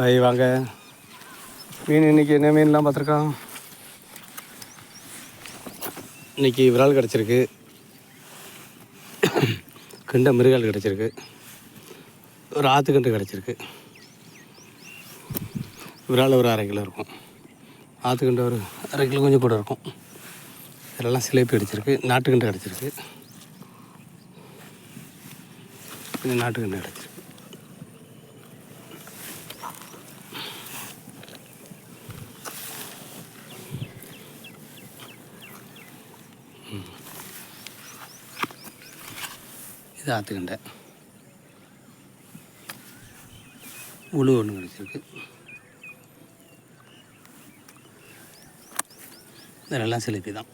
Hi வாங்க. மீன் இன்றைக்கி என்ன மீன்லாம் பார்த்துருக்கான். இன்றைக்கி விரால் கிடச்சிருக்கு, கெண்டை மிருகால் கிடச்சிருக்கு, ஒரு ஆற்றுக்கண்டு கிடச்சிருக்கு. விரால் ஒரு 1/2 கிலோ இருக்கும், ஆற்றுக்கண்டு ஒரு 1/2 கிலோ கொஞ்சம் கூட இருக்கும். இதெல்லாம் சிலேப்பி அடிச்சிருக்கு. நாட்டுக்கண்டு கிடச்சிருக்கு, கொஞ்சம் நாட்டுக்கண்டு கிடச்சிருக்கு. இது ஆற்றுக்கண்டை உழு ஒன்று கிடச்சிருக்கு. இதெல்லாம் சிலேப்பி தான்.